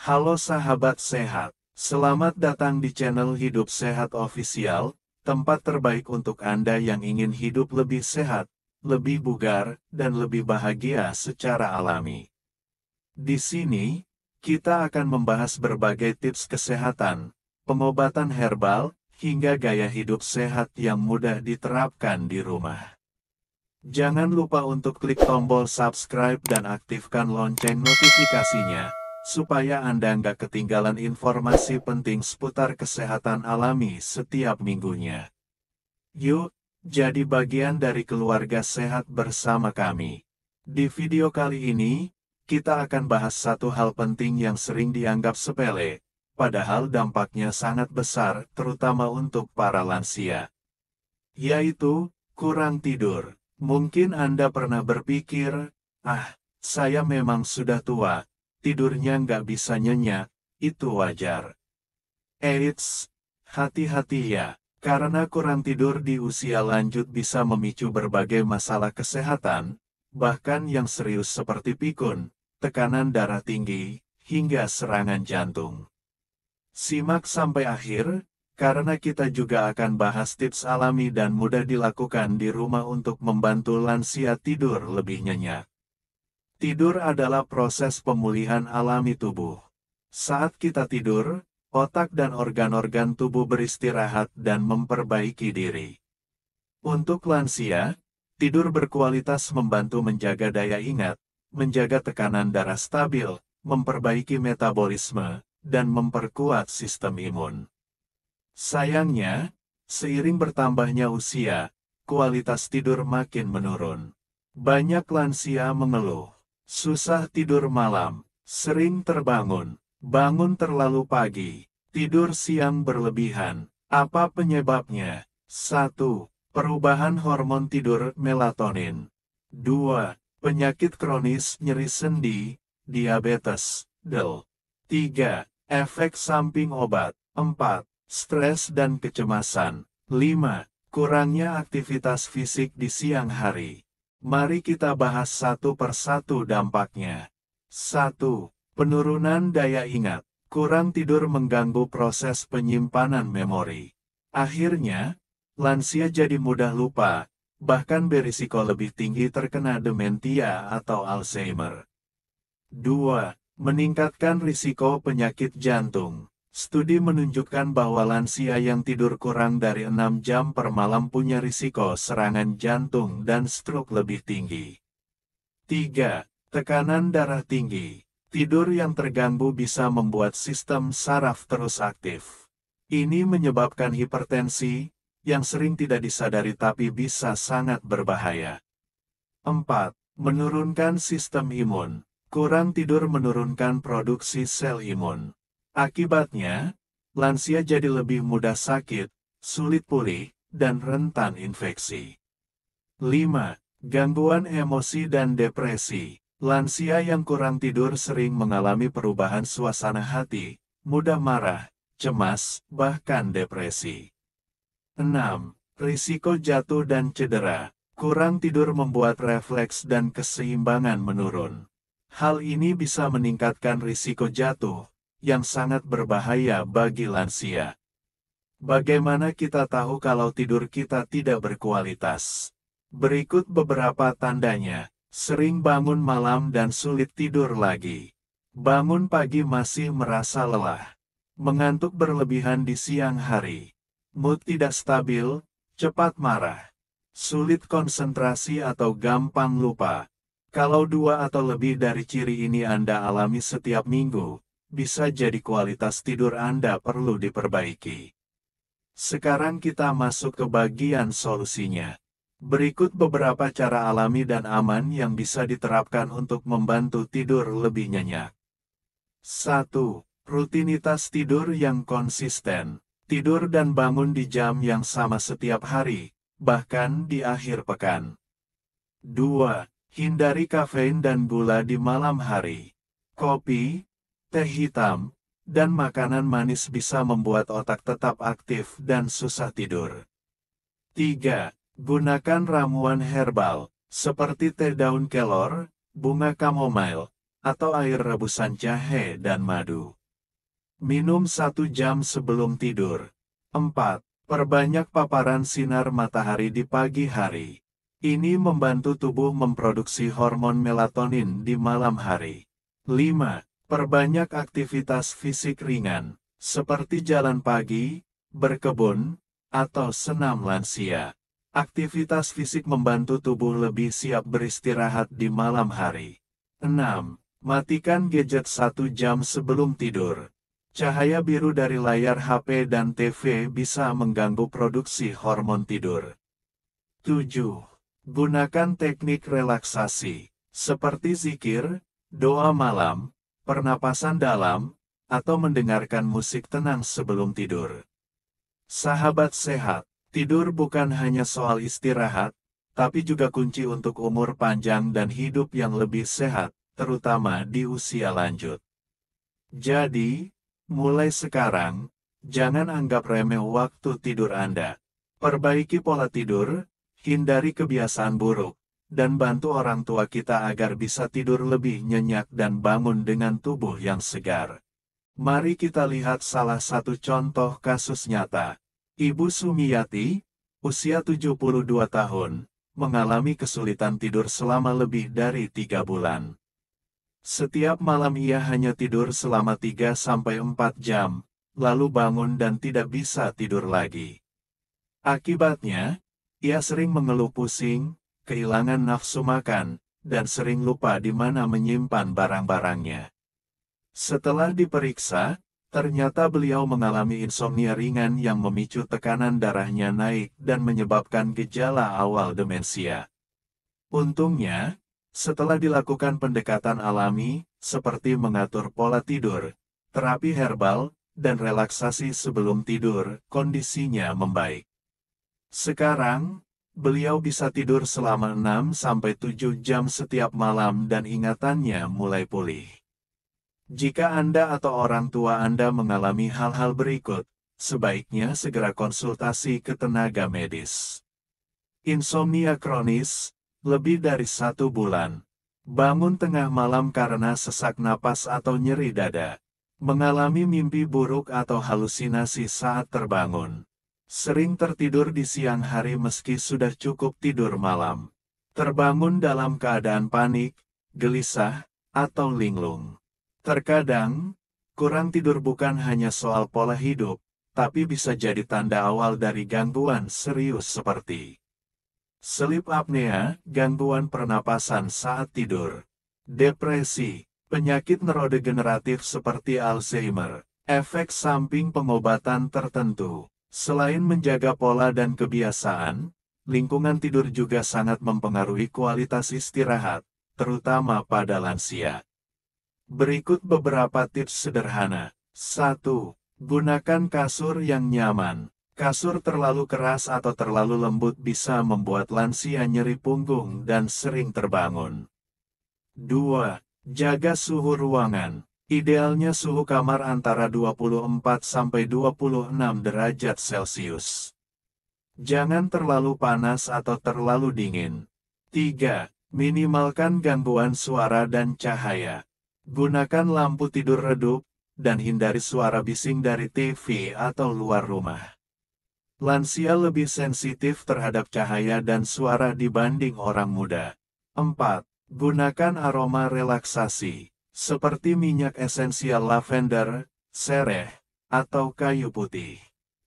Halo sahabat sehat, selamat datang di channel Hidup Sehat Official, tempat terbaik untuk Anda yang ingin hidup lebih sehat, lebih bugar, dan lebih bahagia secara alami. Di sini, kita akan membahas berbagai tips kesehatan, pengobatan herbal, hingga gaya hidup sehat yang mudah diterapkan di rumah. Jangan lupa untuk klik tombol subscribe dan aktifkan lonceng notifikasinya, supaya Anda nggak ketinggalan informasi penting seputar kesehatan alami setiap minggunya. Yuk, jadi bagian dari keluarga sehat bersama kami. Di video kali ini, kita akan bahas satu hal penting yang sering dianggap sepele, padahal dampaknya sangat besar, terutama untuk para lansia. Yaitu, kurang tidur. Mungkin Anda pernah berpikir, saya memang sudah tua, tidurnya nggak bisa nyenyak, itu wajar. Eits, hati-hati ya, karena kurang tidur di usia lanjut bisa memicu berbagai masalah kesehatan, bahkan yang serius seperti pikun, tekanan darah tinggi, hingga serangan jantung. Simak sampai akhir, karena kita juga akan bahas tips alami dan mudah dilakukan di rumah untuk membantu lansia tidur lebih nyenyak. Tidur adalah proses pemulihan alami tubuh. Saat kita tidur, otak dan organ-organ tubuh beristirahat dan memperbaiki diri. Untuk lansia, tidur berkualitas membantu menjaga daya ingat, menjaga tekanan darah stabil, memperbaiki metabolisme, dan memperkuat sistem imun. Sayangnya, seiring bertambahnya usia, kualitas tidur makin menurun. Banyak lansia mengeluh, susah tidur malam, sering terbangun, bangun terlalu pagi, tidur siang berlebihan. Apa penyebabnya? 1. Perubahan hormon tidur melatonin. 2. Penyakit kronis nyeri sendi, diabetes, DEL. 3. Efek samping obat. 4. Stres dan kecemasan. 5. Kurangnya aktivitas fisik di siang hari. Mari kita bahas satu persatu dampaknya. 1. Penurunan daya ingat. Kurang tidur mengganggu proses penyimpanan memori. Akhirnya, lansia jadi mudah lupa, bahkan berisiko lebih tinggi terkena dementia atau Alzheimer. 2. Meningkatkan risiko penyakit jantung. Studi menunjukkan bahwa lansia yang tidur kurang dari 6 jam per malam punya risiko serangan jantung dan stroke lebih tinggi. 3. Tekanan darah tinggi. Tidur yang terganggu bisa membuat sistem saraf terus aktif. Ini menyebabkan hipertensi, yang sering tidak disadari tapi bisa sangat berbahaya. 4. Menurunkan sistem imun. Kurang tidur menurunkan produksi sel imun. Akibatnya, lansia jadi lebih mudah sakit, sulit pulih, dan rentan infeksi. 5. Gangguan emosi dan depresi. Lansia yang kurang tidur sering mengalami perubahan suasana hati, mudah marah, cemas, bahkan depresi. 6. Risiko jatuh dan cedera. Kurang tidur membuat refleks dan keseimbangan menurun. Hal ini bisa meningkatkan risiko jatuh, yang sangat berbahaya bagi lansia. Bagaimana kita tahu kalau tidur kita tidak berkualitas? Berikut beberapa tandanya. Sering bangun malam dan sulit tidur lagi. Bangun pagi masih merasa lelah. Mengantuk berlebihan di siang hari. Mood tidak stabil, cepat marah. Sulit konsentrasi atau gampang lupa. Kalau 2 atau lebih dari ciri ini Anda alami setiap minggu, bisa jadi kualitas tidur Anda perlu diperbaiki. Sekarang kita masuk ke bagian solusinya. Berikut beberapa cara alami dan aman yang bisa diterapkan untuk membantu tidur lebih nyenyak. 1. Rutinitas tidur yang konsisten. Tidur dan bangun di jam yang sama setiap hari, bahkan di akhir pekan. 2. Hindari kafein dan gula di malam hari. Kopi, teh hitam, dan makanan manis bisa membuat otak tetap aktif dan susah tidur. 3. Gunakan ramuan herbal, seperti teh daun kelor, bunga chamomile, atau air rebusan jahe dan madu. Minum 1 jam sebelum tidur. 4. Perbanyak paparan sinar matahari di pagi hari. Ini membantu tubuh memproduksi hormon melatonin di malam hari. 5. Perbanyak aktivitas fisik ringan, seperti jalan pagi, berkebun, atau senam lansia. Aktivitas fisik membantu tubuh lebih siap beristirahat di malam hari. 6. Matikan gadget 1 jam sebelum tidur. Cahaya biru dari layar HP dan TV bisa mengganggu produksi hormon tidur. 7. Gunakan teknik relaksasi, seperti zikir, doa malam, pernapasan dalam, atau mendengarkan musik tenang sebelum tidur. Sahabat sehat, tidur bukan hanya soal istirahat, tapi juga kunci untuk umur panjang dan hidup yang lebih sehat, terutama di usia lanjut. Jadi, mulai sekarang, jangan anggap remeh waktu tidur Anda. Perbaiki pola tidur, hindari kebiasaan buruk, dan bantu orang tua kita agar bisa tidur lebih nyenyak dan bangun dengan tubuh yang segar. Mari kita lihat salah satu contoh kasus nyata. Ibu Sumiyati, usia 72 tahun, mengalami kesulitan tidur selama lebih dari 3 bulan. Setiap malam ia hanya tidur selama 3-4 jam, lalu bangun dan tidak bisa tidur lagi. Akibatnya, ia sering mengeluh pusing, kehilangan nafsu makan, dan sering lupa di mana menyimpan barang-barangnya. Setelah diperiksa, ternyata beliau mengalami insomnia ringan yang memicu tekanan darahnya naik dan menyebabkan gejala awal demensia. Untungnya, setelah dilakukan pendekatan alami, seperti mengatur pola tidur, terapi herbal, dan relaksasi sebelum tidur, kondisinya membaik. Sekarang, beliau bisa tidur selama 6-7 jam setiap malam dan ingatannya mulai pulih. Jika Anda atau orang tua Anda mengalami hal-hal berikut, sebaiknya segera konsultasi ke tenaga medis. Insomnia kronis, lebih dari 1 bulan. Bangun tengah malam karena sesak napas atau nyeri dada. Mengalami mimpi buruk atau halusinasi saat terbangun. Sering tertidur di siang hari meski sudah cukup tidur malam. Terbangun dalam keadaan panik, gelisah, atau linglung. Terkadang, kurang tidur bukan hanya soal pola hidup, tapi bisa jadi tanda awal dari gangguan serius seperti sleep apnea, gangguan pernapasan saat tidur, depresi, penyakit neurodegeneratif seperti Alzheimer, efek samping pengobatan tertentu. Selain menjaga pola dan kebiasaan, lingkungan tidur juga sangat mempengaruhi kualitas istirahat, terutama pada lansia. Berikut beberapa tips sederhana. 1. Gunakan kasur yang nyaman. Kasur terlalu keras atau terlalu lembut bisa membuat lansia nyeri punggung dan sering terbangun. 2. Jaga suhu ruangan. Idealnya suhu kamar antara 24-26 derajat Celcius. Jangan terlalu panas atau terlalu dingin. 3. Minimalkan gangguan suara dan cahaya. Gunakan lampu tidur redup, dan hindari suara bising dari TV atau luar rumah. Lansia lebih sensitif terhadap cahaya dan suara dibanding orang muda. 4. Gunakan aroma relaksasi, seperti minyak esensial lavender, sereh, atau kayu putih.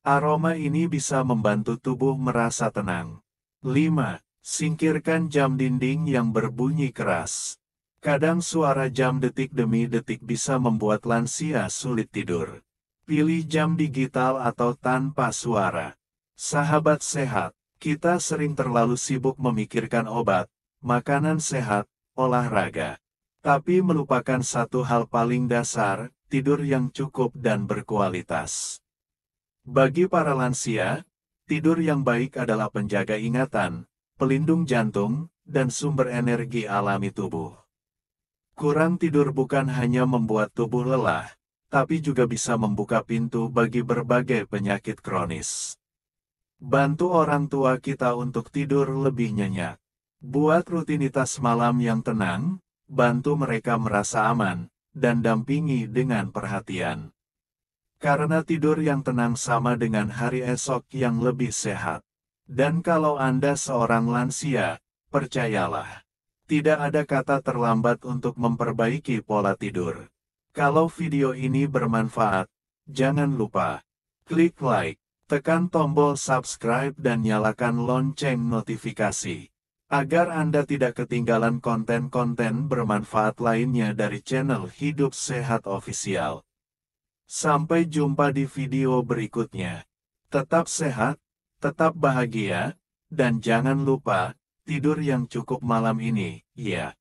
Aroma ini bisa membantu tubuh merasa tenang. 5. Singkirkan jam dinding yang berbunyi keras. Kadang suara jam detik demi detik bisa membuat lansia sulit tidur. Pilih jam digital atau tanpa suara. Sahabat sehat, kita sering terlalu sibuk memikirkan obat, makanan sehat, olahraga. Tapi melupakan satu hal paling dasar, tidur yang cukup dan berkualitas. Bagi para lansia, tidur yang baik adalah penjaga ingatan, pelindung jantung, dan sumber energi alami tubuh. Kurang tidur bukan hanya membuat tubuh lelah, tapi juga bisa membuka pintu bagi berbagai penyakit kronis. Bantu orang tua kita untuk tidur lebih nyenyak. Buat rutinitas malam yang tenang, bantu mereka merasa aman, dan dampingi dengan perhatian. Karena tidur yang tenang sama dengan hari esok yang lebih sehat. Dan kalau Anda seorang lansia, percayalah, tidak ada kata terlambat untuk memperbaiki pola tidur. Kalau video ini bermanfaat, jangan lupa klik like, tekan tombol subscribe dan nyalakan lonceng notifikasi, agar Anda tidak ketinggalan konten-konten bermanfaat lainnya dari channel Hidup Sehat Official. Sampai jumpa di video berikutnya. Tetap sehat, tetap bahagia, dan jangan lupa tidur yang cukup malam ini, ya.